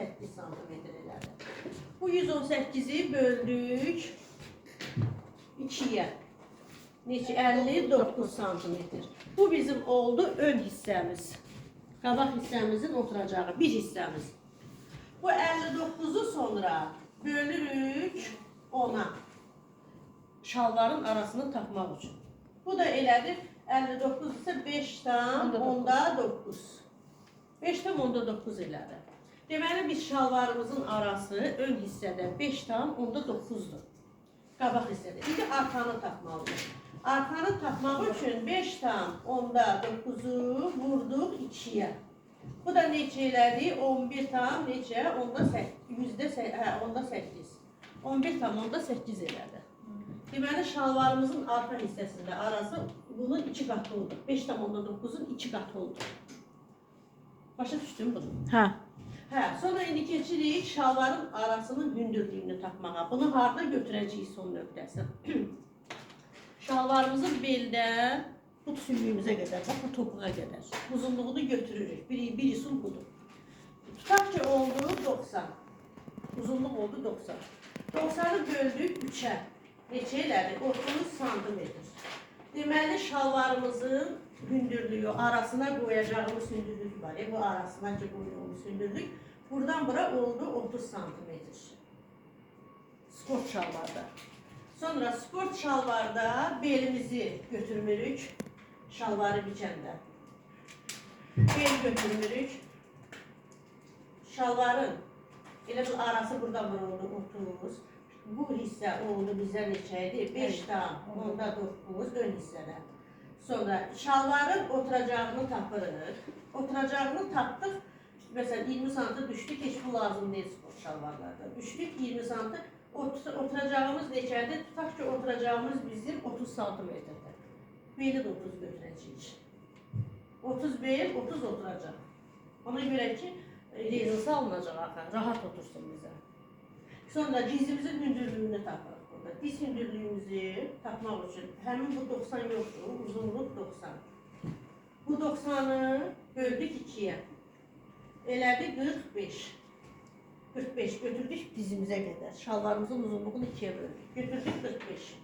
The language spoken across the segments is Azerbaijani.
8 santimetr elədi. Bu 118'i böldük 2'ye. Neçə? 59 santimetr. Bu bizim oldu ön hissəmiz. Qabaq hissəmizin oturacağı bir hissəmiz. Bu 59'u sonra bölürük 10'a. Şalvarın arasını tapmaq üçün. Bu da elədir. 59 ise 5 tam 10'da 9. 5 tam 10'da 9 elədir. Deməli biz şalvarımızın arası ön hissədə 5 tam 10'da 9'dur. Qabaq hissədə. İndi arxanı tapmalıyıq. Arxanı tapmaq üçün 5 tam 10'da 9'u vurduq 2'ye. Bu da neçə elədi? 11 tam neçə? 10'da 8. 11 tam 10'da 8 elədi. Deməli şalvarımızın arxa hissəsində arası bunun 2 qatı oldu. 5 tam 10'da 9'un 2 qatı oldu. Başa düşdün bunu? Hə. Hə, sonra indi keçirik şalvarın arasının hündürlüyünü tapmağa. Bunu harda götürəcəyik son nöqtəsi? Şalvarımızın beldən bu sümüyümüzə qədər, bax bu topuğa qədər uzunluğunu götürürük. Birisi budur. Tutaq ki oldu 90. Uzunluq oldu 90. 90'ı böldük 3'e. Neçə elədi? 30 santimetr. Deməli şalvarımızın hündürlüyü, arasına koyacağımız hündürlük var. Bu arasına koyduğumuz hündürlük. Buradan bura oldu 30 santimetr. Skort şalvarda. Sonra skort şalvarda belimizi götürmürük. Şalvarı biçəndə. Bel götürmürük. Şalvarın elə bu arası buradan bura oldu 30. Bu hissə oldu bizə neçə idi? 5 tam 10'da 9 ön hissədə. Sonra şalvarın oturacağını tapırıq. Oturacağını tapdıq. Mesela 20 santim düşdük, heç bu lazım deyil sport şalvarlarda. Düşdük 20 santim. Oturacağımız neçədir? Tutaq ki oturacağımız bizim 30 santimetrdir. Beli də 30 götürəcəyik. 30 bel, 30 oturacaq. Ona görə ki rezin salınacaq axı, rahat otursun bizə. Sonra dizimizin hündürlüyünü tapırıq burada. Diz hündürlüyümüzü tapmaq üçün həmin bu 90 yoxdur, uzunluq 90. Bu 90'ı böldük 2'ye. Elədi 45. 45 götürdük dizimizə qədər. Şalvarımızın uzunluğunu 2'ye böldük. Götürdük 45.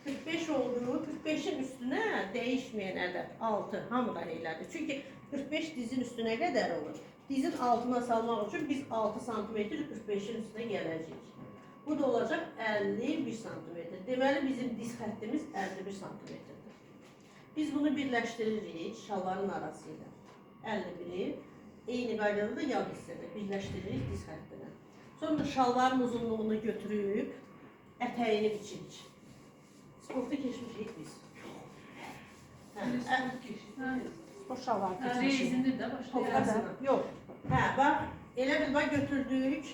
45 oldu. 45'in üstünə değişmeyen ədəd 6 hamı da elədi. Çünki 45 dizin üstünə qədər olur. Dizin altına salmaq üçün biz 6 santimetr 45'in üstünə gələcəyik. Bu da olacaq 51 santimetr. Deməli bizim diz xəttimiz 51 santimetrdir. Biz bunu birləşdiririk şalvarın arasıyla. 51'i eyni qaydada da yan hissədə birləşdiririk diz xəttinə. Sonra şalvarın uzunluğunu götürüb ətəyini biçirik. Sportda keçmişik biz. Sport şalvar keçmişik. Rezindir də başlayır. Yox. Hə, bax, elə bir bax götürdük.